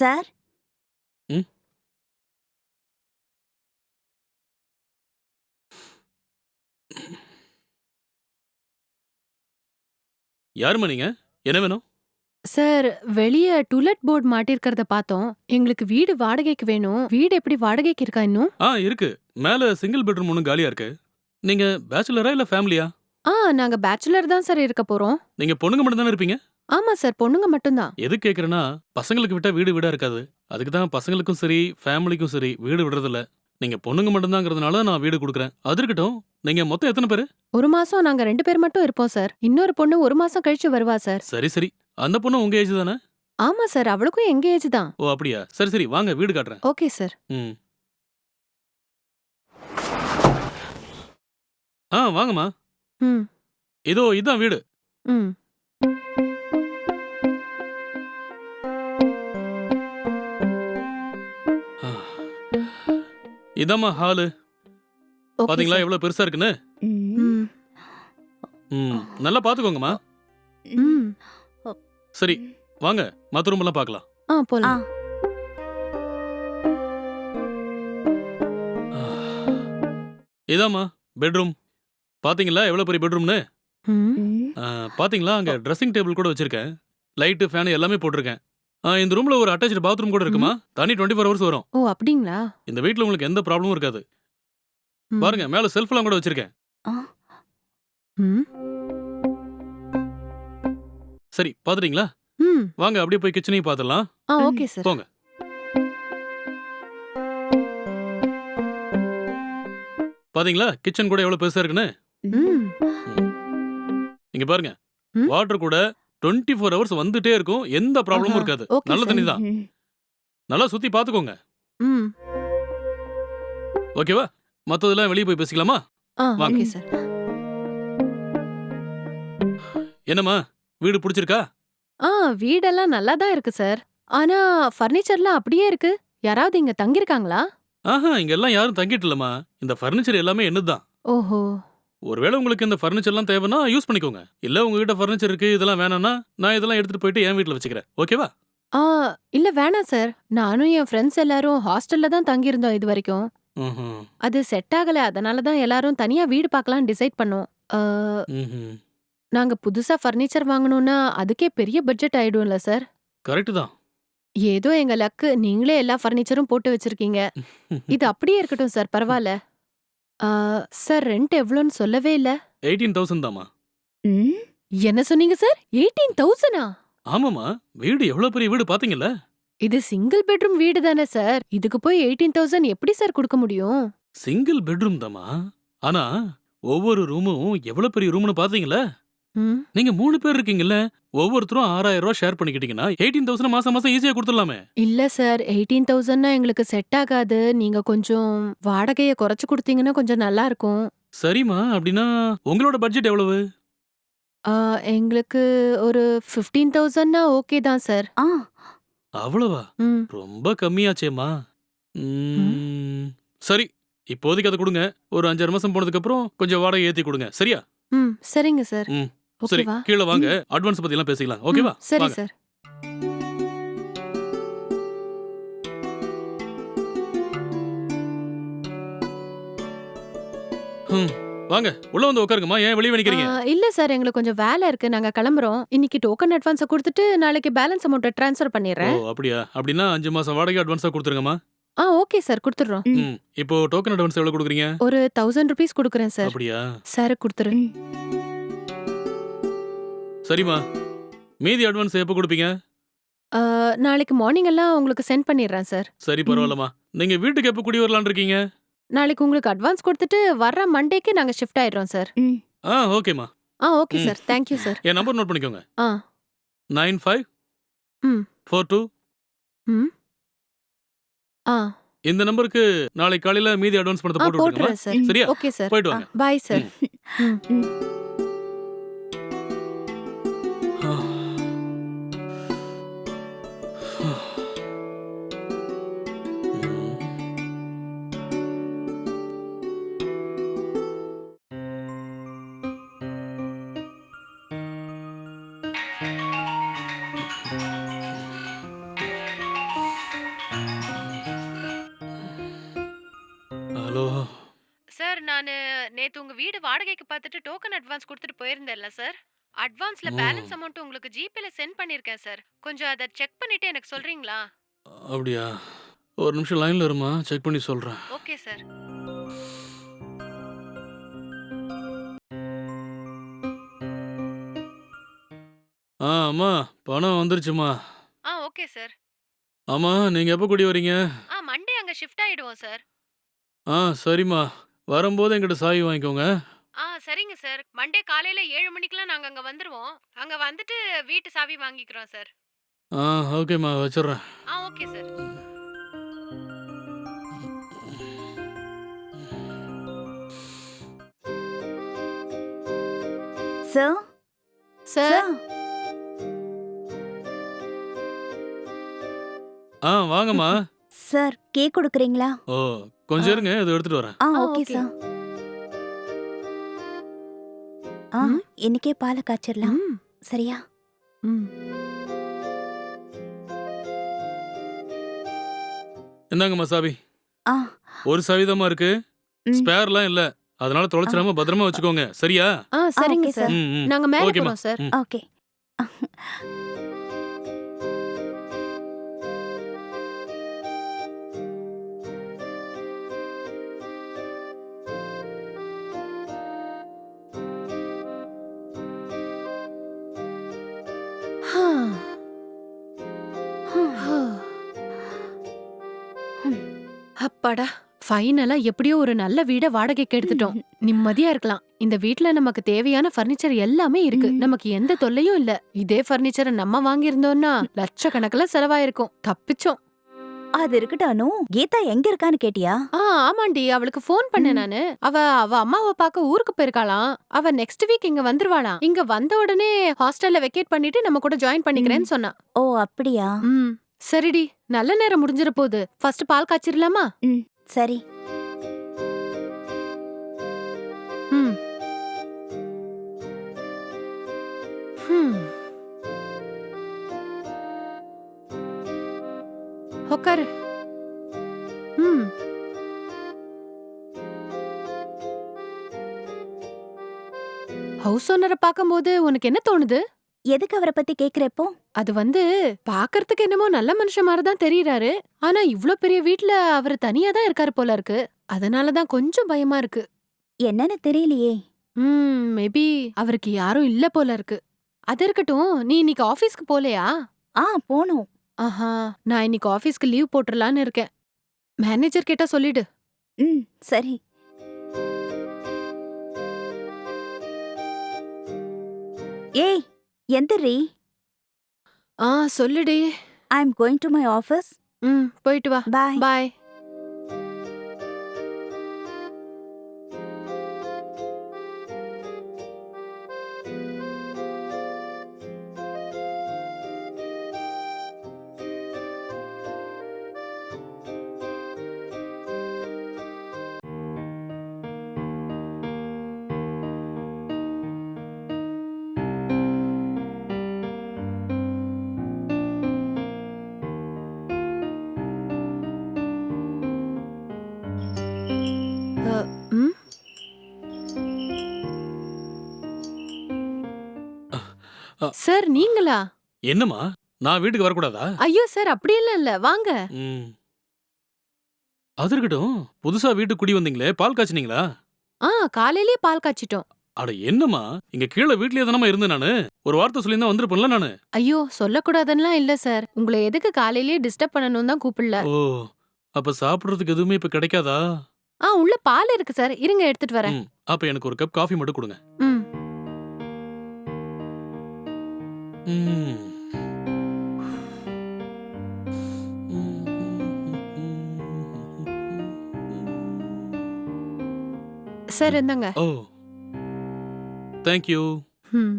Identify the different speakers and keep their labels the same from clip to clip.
Speaker 1: Sir
Speaker 2: ம் யாரும்மா நீங்க? என்ன வேணும்?
Speaker 3: சார், வெளிய டூலெட் போர்ட் மாட்டியிருக்கிறத பார்த்தோம். எங்களுக்கு வீடு வாடகைக்கு வேணும். வீடு எப்படி வாடகைக்கு இருக்கா இன்னும்?
Speaker 2: இருக்கு. மேல சிங்கிள் பெட்ரூம் ஒண்ணு காலியா இருக்கு. நீங்க பேச்சுலரா இல்ல ஃபேமிலியா?
Speaker 3: நாங்க பேச்சுலர் தான் சார் இருக்க போறோம்.
Speaker 2: நீங்க பொண்ணுங்க மட்டும் தானே இருப்பீங்க?
Speaker 3: ஆமா சார், பொண்ணுங்க மட்டும் தான்.
Speaker 2: எதுக்கு கேக்குறேன்னா, பசங்களுக்கு விட்டா வீடு வீடா இருக்காது. அதுக்கு தான் பசங்களுக்கும் சரி, ஃபேமிலிக்கும் சரி வீடு விடுறதில்ல. நீங்க பொண்ணுங்க மட்டும் தாங்கிறதுனால நான் வீடு குடுக்குறேன். அது இருக்கட்டும். நீங்க மொத்தம் எத்தன பேரு?
Speaker 3: 1 மாசம் நாங்க 2 பேர் மட்டும் இருப்போம் சார். இன்னொரு பொண்ணு 1 மாசம் கழிச்சு வருவா சார்.
Speaker 2: சரி, சரி. அந்த பொண்ணு உங்க ஏஜ் தானே?
Speaker 3: ஆமா சார், அவளுக்கும் எங்க ஏஜ் தான்.
Speaker 2: ஓ அப்படியா? சரி, சரி. வாங்க வீடு காட்டுறேன்.
Speaker 3: Okay sir.
Speaker 2: ம். வாங்கம்மா.
Speaker 3: ம்.
Speaker 2: இதோ இதான் வீடு.
Speaker 3: ம்.
Speaker 2: ஆ. இதாம்மா ஹாலு.
Speaker 3: ஓகே
Speaker 2: பாத்தீங்களா
Speaker 3: சார்.
Speaker 2: எவ்வளவு பெருசா இருக்குன்னு?
Speaker 3: ம்.
Speaker 2: நல்லா பாத்துக்கோங்கம்மா.
Speaker 3: ம்.
Speaker 2: சரி, வாங்க மத்த ரூம் எல்லாம் பார்க்கலாம்.
Speaker 1: ஆ
Speaker 3: போலாம்.
Speaker 2: இதாம்மா பெட்ரூம். பாத்தீங்களா எவ்வளவு பெரிய பெட்ரூம்னு?
Speaker 3: ம்.
Speaker 2: பாத்தீங்களா அங்க ட்ரெஸ்ஸிங் டேபிள் கூட வச்சிருக்கேன். லைட், ஃபேன் எல்லாமே போட்டிருக்கேன். இந்த ரூம்ல ஒரு அட்டாச்ட் பாத்ரூம் கூட இருக்குமா? தண்ணி 24 ஹவர்ஸ் வரும்.
Speaker 3: ஓ அப்படிங்களா?
Speaker 2: இந்த வீட்ல உங்களுக்கு எந்த ப்ராப்ளமும் இருக்காது.
Speaker 3: ம்.
Speaker 2: பாருங்க மேல செல்ஃப்லாம் கூட வச்சிருக்கேன்.
Speaker 3: ம்.
Speaker 2: சரி பாத்துட்டீங்களா?
Speaker 3: ம்.
Speaker 2: வாங்க அப்படியே போய் கிச்சனையும் பாத்துடலாம்.
Speaker 3: Okay sir.
Speaker 2: போங்க. பாத்தீங்களா கிச்சன் கூட எவ்வளவு பெருசா இருக்குன்னு?
Speaker 3: ம்.
Speaker 2: இங்க பாருங்க.
Speaker 3: ம்.
Speaker 2: வாட்டர் கூட 24 ஹவர்ஸ் வந்துட்டே இருக்கும். எந்த ப்ராப்ளமும்
Speaker 3: ஆஹா.
Speaker 2: இருக்காது.
Speaker 3: ஓகே
Speaker 2: நல்ல
Speaker 3: சார்.
Speaker 2: தண்ணி தான். நல்லா சுத்தி பாத்துக்கோங்க.
Speaker 3: ம்.
Speaker 2: ஓகேவா? மத்ததெல்லாம் வெளிய போய் பேசிக்கலாமா? வாங்க.
Speaker 3: Okay sir.
Speaker 2: என்னம்மா வீடு பிடிச்சிருக்கா?
Speaker 3: வீடெல்லாம் நல்லா தான் இருக்கு சார். ஆனா ஃபர்னிச்சர்லாம் அப்படியே இருக்கு. யாராவது இங்க தங்கியிருக்காங்களா?
Speaker 2: இங்க எல்லாம் யாரும் தங்கிட்டு இல்லம்மா. இந்த ஃபர்னிச்சர் எல்லாமே என்னதுதான்.
Speaker 3: ஓஹோ!
Speaker 2: ஒருவேளை உங்களுக்கு இந்த ஃபர்னிச்சர்லாம் தேவைன்னா யூஸ் பண்ணிக்கோங்க. இல்ல உங்ககிட்ட ஃபர்னிச்சர் இருக்கு இதெல்லாம் வேணாம்னா நான் இதெல்லாம் எடுத்துட்டு போயிட்டு என் வீட்ல வச்சுக்கிறேன். ஓகேவா?
Speaker 3: ஆ இல்ல வேணாம் சார். நானும் என் ஃப்ரெண்ட்ஸ் எல்லாரும் ஹாஸ்டல்ல தான் தங்கியிருந்தோம் இதுவரைக்கும்.
Speaker 2: ம்ஹும்.
Speaker 3: அது செட் ஆகல. அதனால தான் எல்லாரும் தனியா வீடு பார்க்கலாம்னு டிசைட் பண்ணோம். ஆ,
Speaker 2: ம்ஹும்.
Speaker 3: நாங்க புதுசா ஃபர்னிச்சர் வாங்கணும்னா அதுக்கே பெரிய பட்ஜெட் ஆயிடும்ல சார்?
Speaker 2: கரெக்ட் தான்.
Speaker 3: ஏதோ எங்க லக்கு நீங்களே எல்லா ஃபர்னிச்சரும் போட்டு வச்சிருக்கீங்க. இது அப்படியே இருக்கட்டும் சார், பரவால்ல. ஆ, சார் ரெண்ட் எவ்வளோன்னு சொல்லவே இல்ல.
Speaker 2: 18,000 தாம்மா.
Speaker 3: என்ன சொன்னீங்க சார்? 18,000ஆ?
Speaker 2: ஆமாம்மா. வீடு எவ்வளவு பெரிய வீடு பாத்தீங்கல்ல?
Speaker 3: இது சிங்கிள் பெட்ரூம் வீடு தானே சார்? இதுக்கு போய் 18,000 எப்படி சார் கொடுக்க முடியும்?
Speaker 2: சிங்கிள் பெட்ரூம் தாம்மா. ஆனா ஒவ்வொரு ரூமும் எவ்வளவு பெரிய ரூம்னு பாத்தீங்களா?
Speaker 3: ம்.
Speaker 2: நீங்க 3 பேர் இருக்கீங்கல்ல? ஒவ்வொருத்தரும் 6,000 ரூபாய் ஷேர் பண்ணிக்கிட்டீங்கன்னா 18,000 மாசம் மாசம் ஈஸியா கொடுத்துடலாமே.
Speaker 3: இல்ல சார், 18,000னா எங்களுக்கு செட் ஆகாது. நீங்க கொஞ்சம் வாடகைய குறைச்சு குடுத்தீங்கன்னா கொஞ்சம் நல்லா இருக்கும்.
Speaker 2: சரிம்மா அப்படின்னா உங்களோட பட்ஜெட் எவ்வளவு?
Speaker 3: ஆ, எங்களுக்கு ஒரு 15,000னா ஓகே தான் சார்.
Speaker 2: அவ்வளவா?
Speaker 3: ம்.
Speaker 2: ரொம்ப கம்மியாச்சேம்மா.
Speaker 3: ம்.
Speaker 2: சரி இப்போதைக்கு அதை கொடுங்க. ஒரு 5-6 மாசம் போனதுக்கு அப்புறம் கொஞ்சம் வாடகை ஏத்தி கொடுங்க. சரியா?
Speaker 3: சரிங்க சார்.
Speaker 2: ம். சரி
Speaker 3: ஓகேவா?
Speaker 2: கீழே வாங்க. அட்வான்ஸ் பத்தி எல்லாம் பேசிக்கலாம். ஓகேவா?
Speaker 3: சரி
Speaker 2: வாங்க.
Speaker 3: சார்.
Speaker 2: ம். வாங்க உள்ள வந்து உட்காருங்கம்மா. ஏன் வெளியே நிக்கிறீங்க?
Speaker 3: இல்ல சார், எங்களுக்கு கொஞ்சம் வேலை இருக்கு. நாங்க கிளம்புறோம். இன்னைக்கு டோக்கன் அட்வான்ஸ குடுத்துட்டு நாளைக்கு பேலன்ஸ் அமௌண்ட்ட ட்ரான்ஸ்ஃபர்
Speaker 2: ஓ
Speaker 3: பண்ணிடுறேன்.
Speaker 2: அப்படியா? அப்படின்னா 5 மாசம் வாடகை அட்வான்ஸா கொடுத்துருங்கம்மா.
Speaker 3: Okay sir, குடுத்துடுறோம்.
Speaker 2: இப்போ டோக்கன் அட்வான்ஸ் எவ்வளவு கொடுக்குறீங்க?
Speaker 3: ஒரு 1000 ரூபீஸ் குடுக்குறேன் சார்.
Speaker 2: அப்படியா?
Speaker 3: சாருக்கு குடுத்துரு.
Speaker 2: சரிம்மா. மீதி அட்வான்ஸ் எப்போ கொடுப்பீங்க?
Speaker 3: நாளைக்கு மார்னிங் எல்லாம் உங்களுக்கு சென்ட் பண்ணிடுறேன் சார்.
Speaker 2: சரி பரவாயில்லம்மா. நீங்க வீட்டுக்கு எப்போ குடி வரலாம்னு இருக்கீங்க?
Speaker 3: நாளைக்கு உங்களுக்கு அட்வான்ஸ் கொடுத்துட்டு வர்ற மண்டேக்கு நாங்க ஷிஃப்ட் ஆயிடுறோம் சார்.
Speaker 2: ஓகேம்மா.
Speaker 3: ஓகே
Speaker 2: ம்.
Speaker 3: சார். Thank you sir.
Speaker 2: என் நம்பர் நோட் பண்ணிக்கோங்க.
Speaker 3: ஆ.
Speaker 2: 95
Speaker 3: ம்.
Speaker 2: 42.
Speaker 3: ம். ஆ.
Speaker 2: இந்த நம்பருக்கு நாளைக்கு காலையில மீதி அட்வான்ஸ் பணத்தை போட்டு விட்டுருங்கம்மா.
Speaker 3: போட்டுறேன் சார்.
Speaker 2: சரியா?
Speaker 3: Okay sir.
Speaker 2: போயிட்டு வாங்க.
Speaker 3: Bye sir. ம். நேத்து உங்க வீடு வாடகைக்கு பார்த்துட்டு டோக்கன் அட்வான்ஸ் கொடுத்துட்டு போயிருந்தேன்ல சார். அட்வான்ஸ்ல
Speaker 2: ஓ!
Speaker 3: பேலன்ஸ் அமௌண்ட் உங்களுக்கு ஜிபேல சென்ட் பண்ணிருக்கேன் சார். கொஞ்சம் அத செக் பண்ணிட்டு எனக்கு சொல்றீங்களா?
Speaker 2: அப்படியா? ஒரு நிமிஷம் லைன்ல இரும்மா. செக் பண்ணி சொல்றேன்.
Speaker 3: Okay sir.
Speaker 2: அம்மா பணம் வந்துருச்சும்மா.
Speaker 3: Okay sir.
Speaker 2: ஆமா, நீங்க எப்ப குடி வரீங்க?
Speaker 3: மண்டே அங்க ஷிஃப்ட் ஆயிடுவோம் சார்.
Speaker 2: சரிம்மா. வரும்போது என்கிட்ட சாவி வாங்கிக்கோங்க.
Speaker 3: சரிங்க சார். மண்டே காலையில 7 மணிக்கெல்லாம் நாங்க அங்க வந்துருவோம். அங்க வந்துட்டு வீட்டு சாவி வாங்கிக்கிறோம் சார்.
Speaker 2: ஓகேம்மா வச்சுடுறேன்.
Speaker 3: Okay sir.
Speaker 1: Sir
Speaker 3: sir.
Speaker 1: Sir
Speaker 2: வாங்கம்மா.
Speaker 1: சார் கேக் கொடுக்குறீங்களா?
Speaker 2: ஓ, கொஞ்சம் இருங்க. இதை எடுத்துட்டு வரேன்.
Speaker 1: Okay
Speaker 3: okay.
Speaker 1: சார்.
Speaker 3: ம்.
Speaker 1: இன்னைக்கே பாலை காய்ச்சிடலாம்.
Speaker 3: ம்.
Speaker 1: சரியா?
Speaker 3: ம்.
Speaker 2: இந்தாங்கம்மா சாவி.
Speaker 1: ஆ
Speaker 2: ஒரு சாவி தாம்மா இருக்கு.
Speaker 1: ம்.
Speaker 2: ஸ்பேர்லாம் இல்ல. அதனால தொலைச்சிடாம பத்திரமா வச்சுக்கோங்க. சரியா?
Speaker 3: சரிங்க
Speaker 1: ஓகே
Speaker 3: சார்.
Speaker 1: சார்.
Speaker 2: ம், ம்.
Speaker 3: நாங்க மேல
Speaker 2: ஓகேம்மா.
Speaker 3: போறோம் சார்.
Speaker 2: ம்.
Speaker 1: ஓகே.
Speaker 3: அப்பாடா, ஃபைனலா எப்படியோ ஒரு நல்ல வீட வாடகைக்கு எடுத்துட்டோம். நிம்மதியா இருக்கலாம். இந்த வீட்ல நமக்கு தேவையான ஃபர்னிச்சர் எல்லாமே இருக்கு.
Speaker 1: ம்.
Speaker 3: நமக்கு எந்த தொல்லையும் இல்ல. இதே ஃபர்னிச்சரை நம்ம வாங்கியிருந்தோம்னா லட்சக்கணக்குல செலவாயிருக்கும். தப்பிச்சோம்.
Speaker 1: அது இருக்கட்டும் அனு. கீதா எங்க இருக்கான்னு கேட்டியா?
Speaker 3: ஆமாண்டி, அவளுக்கு ஃபோன் பண்ணேன்
Speaker 1: ம்.
Speaker 3: நானு. அவ அம்மாவை பார்க்க ஊருக்கு போயிருக்காளாம். அவ நெக்ஸ்ட் வீக் இங்க வந்துருவாளாம். இங்க வந்த உடனே ஹாஸ்டல்ல வெக்கேட் பண்ணிட்டு நம்ம கூட ஜாயின் பண்ணிக்கிறேன்னு சொன்னா.
Speaker 1: ஓ அப்படியா?
Speaker 3: சரிடி, நல்ல நேரம் முடிஞ்சிர போகுது. ஃபர்ஸ்ட் பால் காய்ச்சிரலாமா?
Speaker 1: சரி.
Speaker 3: ம். ஹம். உக்காரு. ம். ஹவுஸ் ஓனரை பார்க்கும்போது உனக்கு என்ன தோணுது?
Speaker 1: எதுக்கு அவரை பத்தி கேக்குறப்போ?
Speaker 3: அது பாக்கறதுக்கு என்னமோ நல்ல மனுஷன் மாதிரி தான் தெரியறாரு. ஆனா இவ்ளோ பெரிய வீட்ல அவரு தனியா தான் இருக்காரு போல இருக்கு. அதனால தான் கொஞ்சம் பயமா இருக்கு.
Speaker 1: என்னன்னு தெரியலையே.
Speaker 3: மேபி அவருக்கு யாரும் இல்ல போல இருக்கு. அது இருக்கட்டும், நீ இன்னைக்கு ஆபீஸ்க்கு போலையா?
Speaker 1: போனோம்.
Speaker 3: ஆஹா, நான் இன்னைக்கு ஆபீஸ்க்கு லீவ் போட்டுறலான்னு இருக்கேன். மேனேஜர் கிட்ட சொல்லிடு.
Speaker 1: சரி. ஏய் எந்திரி.
Speaker 3: சொல்லுடி.
Speaker 1: I am going to my office.
Speaker 3: போயிட்டு வா.
Speaker 1: பாய்.
Speaker 3: பாய். ம். சார் நீங்களா?
Speaker 2: என்னம்மா, நான் வீட்டுக்கு வரக்கூடாதா?
Speaker 3: ஐயோ சார், அப்படியெல்லாம் இல்ல. வாங்க.
Speaker 2: ம். அது இருக்கட்டும். புதுசா வீட்டுக்கு குடி வந்தீங்களே, பால் காய்ச்சினீங்களா?
Speaker 3: காலையிலேயே பால் காய்ச்சிட்டோம்.
Speaker 2: அட என்னம்மா, இங்க கீழ வீட்லயே தானம்மா இருந்தேன் நானு. ஒரு வார்த்தை சொல்லியிருந்தா வந்திருப்பேன்ல நானு.
Speaker 3: ஐயோ, சொல்லக்கூடாதுன்னுலாம் இல்ல சார். உங்களை எதுக்கு காலையிலேயே டிஸ்டர்ப் பண்ணணும்னு தான் கூப்பிடல.
Speaker 2: ஓ, அப்ப சாப்பிடுறதுக்கு எதுவுமே இப்ப கிடைக்காதா?
Speaker 3: உள்ள பால் இருக்கு சார். இருங்க எடுத்துட்டு வரேன்.
Speaker 2: அப்ப எனக்கு ஒரு கப் காஃபி மட்டும் கொடுங்க.
Speaker 3: ம்.
Speaker 2: ம்.
Speaker 3: சார் இந்தாங்க.
Speaker 2: ஓ, தேங்க் யூ.
Speaker 3: ம்.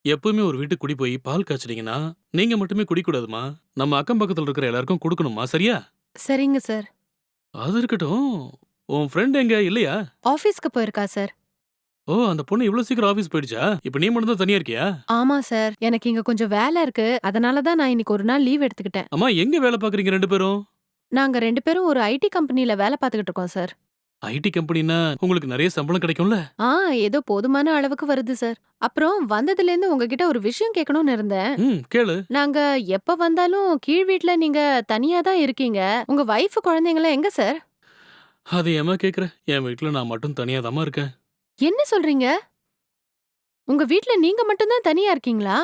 Speaker 2: எப்பவுமே ஒரு வீட்டுக்கு குடி போய் பால் காய்ச்சிட்டீங்கன்னா நீங்க மட்டுமே குடிக்கூடாதுமா. நம்ம அக்கம் பக்கத்துல இருக்கிற எல்லாருக்கும் கொடுக்கணுமா, சரியா?
Speaker 3: சரிங்க சார்.
Speaker 2: அது இருக்கட்டும். உன் ஃப்ரெண்ட் எங்க இல்லையா?
Speaker 3: ஆபீஸ்க்கு போயிருக்கா சார்.
Speaker 2: ஓ, அந்த பொண்ணு இவ்வளவு சீக்கிரம் ஆபீஸ் போயிடுச்சா? இப்ப நீ மட்டும் தான் தனியா இருக்கியா?
Speaker 3: ஆமா சார், எனக்கு இங்க கொஞ்சம் வேலை இருக்கு. அதனால தான் நான் இன்னைக்கு ஒரு நாள் லீவ் எடுத்துக்கிட்டேன்.
Speaker 2: அம்மா, எங்க வேலை பாக்குறீங்க 2 பேரும்?
Speaker 3: நாங்க 2 பேரும் ஒரு ஐடி கம்பெனில வேலை பார்த்துக்கிட்டு இருக்கோம் சார்.
Speaker 2: ஐடி கம்பெனினா உங்களுக்கு நிறைய சம்பளம் கிடைக்கும்ல?
Speaker 3: ஆ, ஏதோ போதுமான அளவுக்கு வருது சார். அப்புறம் வந்ததுல இருந்து உங்ககிட்ட ஒரு விஷயம் கேட்கணும்னு இருந்தேன்.
Speaker 2: கேளு.
Speaker 3: நாங்க எப்ப வந்தாலும் கீழ் வீட்ல நீங்க தனியா தான் இருக்கீங்க. உங்க வைஃப் குழந்தைங்கலாம் எங்க சார்?
Speaker 2: அது ஏம்மா கேக்குற? என் வீட்ல நான் மட்டும் தனியா தாம்மா இருக்கேன்.
Speaker 3: என்ன சொல்றீங்க? உங்க வீட்ல நீங்க மட்டும் தான் தனியா இருக்கீங்களா?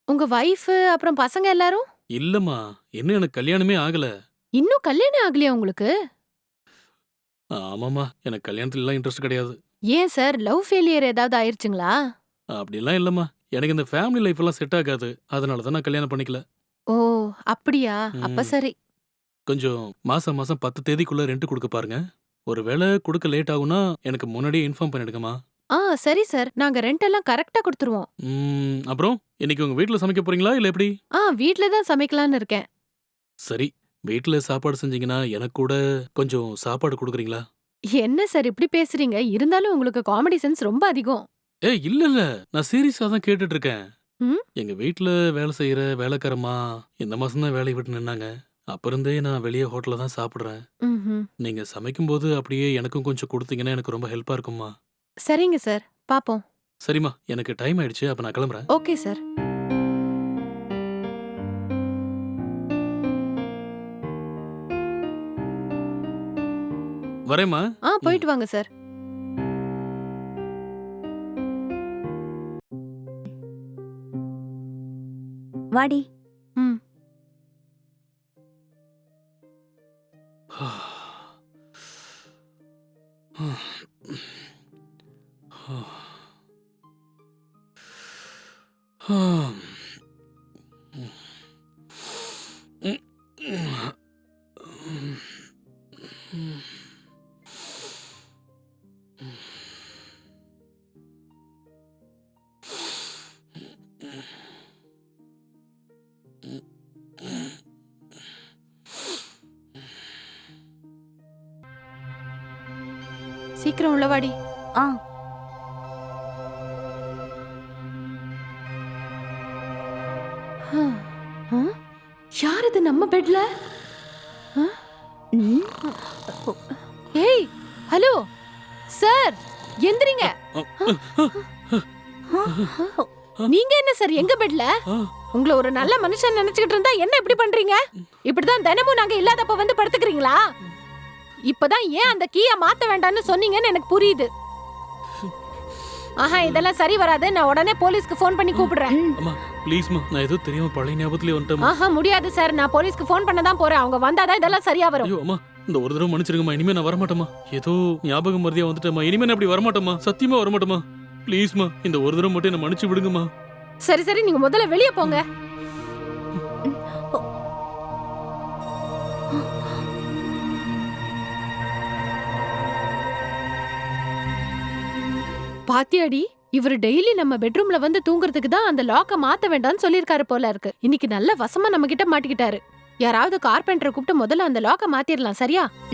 Speaker 3: உங்க வைஃப் அப்புறம் பசங்க எல்லாரும்?
Speaker 2: இல்லம்மா, இன்னும் எனக்கு கல்யாணமே ஆகல.
Speaker 3: இன்னும் கல்யாணம் ஆகலையா உங்களுக்கு?
Speaker 2: ஆமாம்மா, எனக்கு கல்யாணத்துல எல்லாம் இன்ட்ரெஸ்ட் கிடையாது.
Speaker 3: ஏன் சார், லவ் ஃபெயிலியர் ஏதாவது ஆயிருச்சுங்களா?
Speaker 2: அப்படிலாம் இல்லம்மா, எனக்கு இந்த ஃபேமிலி லைஃப் எல்லாம் செட் ஆகாது. அதனால தான் நான் கல்யாணம் பண்ணிக்கல.
Speaker 3: ஓ, அப்படியா? அப்ப
Speaker 2: ம்.
Speaker 3: சரி.
Speaker 2: கொஞ்சம் மாசம் மாசம் 10 தேதிக்குள்ள ரெண்ட் கொடுக்க பாருங்க. ஒருவேளை கொடுக்க லேட் ஆகும்னா எனக்கு முன்னாடியே இன்ஃபார்ம் பண்ணிடுங்கம்மா.
Speaker 3: ஆ, சரி சார். நாங்க ரெண்ட் எல்லாம் கரெக்ட்டா குடுத்துருவோம்.
Speaker 2: அப்புறம் இன்னைக்கு உங்க வீட்ல சமைக்க போறீங்களா இல்ல எப்படி?
Speaker 3: வீட்ல தான் சமைக்கலான்னு இருக்கேன்.
Speaker 2: சரி, வீட்ல சாப்பாடு செஞ்சீங்கன்னா எனக்கு கூட கொஞ்சம் சாப்பாடு கொடுக்குறீங்களா?
Speaker 3: என்ன சார் இப்படி பேசுறீங்க? இருந்தாலும் உங்களுக்கு காமெடி சென்ஸ் ரொம்ப அதிகம்.
Speaker 2: ஏய், இல்ல இல்ல, நான் சீரியஸா தான் கேட்டுட்டு இருக்கேன்.
Speaker 3: ம்?
Speaker 2: எங்க வீட்ல வேலை செய்யற வேலைக்காரம்மா இந்த மாசம் தான் வேலையை விட்டு நின்னாங்க. அப்ப இருந்தே நான் வெளியே ஹோட்டல்ல தான் சாப்பிடுறேன்.
Speaker 3: ம்ஹும்.
Speaker 2: நீங்க சமைக்கும்போது அப்படியே எனக்கும் கொஞ்சம் கொடுத்தீங்கன்னா எனக்கு ரொம்ப ஹெல்ப்பா இருக்கும்மா.
Speaker 3: சரிங்க சார். பாப்போம்.
Speaker 2: சரிம்மா, எனக்கு டைம் ஆயிடுச்சு. அப்ப நான் கிளம்புறேன்.
Speaker 3: Okay sir.
Speaker 2: வரேம்மா.
Speaker 3: போயிட்டு வாங்க சார்.
Speaker 1: வாடி.
Speaker 3: ம். சீக்கிரம் உள்ள வாடி.
Speaker 1: ஆ.
Speaker 3: யார் இது நம்ம பெட்ல?
Speaker 1: ம்.
Speaker 3: ஏய், ஹலோ சார், எந்திரிங்க. நீங்க என்ன சார் எங்க பெட்ல? உங்களை ஒரு நல்ல மனுஷன் நினைச்சுக்கிட்டு இருந்தா என்ன இப்படி பண்றீங்க? இப்படிதான் தினமும் நாங்க இல்லாதப்ப வந்து படுத்துக்கிறீங்களா? இப்பதான் ஏன் அந்த கீய மாத்த வேண்டாம்னு சொன்னீங்கன்னு எனக்கு புரியுது. இதெல்லாம் சரி வராது. நான் உடனே போலீஸ்க்கு ஃபோன் பண்ணி கூப்பிடுறேன்.
Speaker 2: அம்மா, ப்ளீஸ்மா, நான் ஏதோ தெரியாம பழைய ஞாபகத்திலே வந்துட்டேன்.
Speaker 3: முடியாது சார். நான் போலீஸ்க்கு ஃபோன் பண்ண தான் போறேன். அவங்க வந்தாதான் இதெல்லாம் சரியா வரும்.
Speaker 2: ஐயோ அம்மா, இந்த ஒரு தடவை மன்னிச்சிருங்கம்மா. இனிமே நான் வரமாட்டேம்மா. ஏதோ ஞாபகம் மறதியா வந்துட்டேம்மா. இனிமே நான் அப்படி வரமாட்டேம்மா. சத்தியமா வரமாட்டேம்மா. ப்ளீஸ்மா, இந்த ஒரு தடவை மட்டும் என்ன மன்னிச்சு விடுங்கம்மா.
Speaker 3: சரி சரி, நீங்க முதல்ல வெளிய போங்க. பாத்தியாடி, இவர் டெய்லி நம்ம பெட்ரூம்ல வந்து தூங்குறதுக்கு தான் அந்த லாக்க மாத்த வேண்டாம்னு சொல்லிருக்காரு போல இருக்கு. இன்னைக்கு நல்ல வசமா நம்ம கிட்ட மாட்டிக்கிட்டாரு. யாராவது கார்பெண்டரை கூப்பிட்டு முதல்ல அந்த லாக்க மாத்திரலாம். சரியா?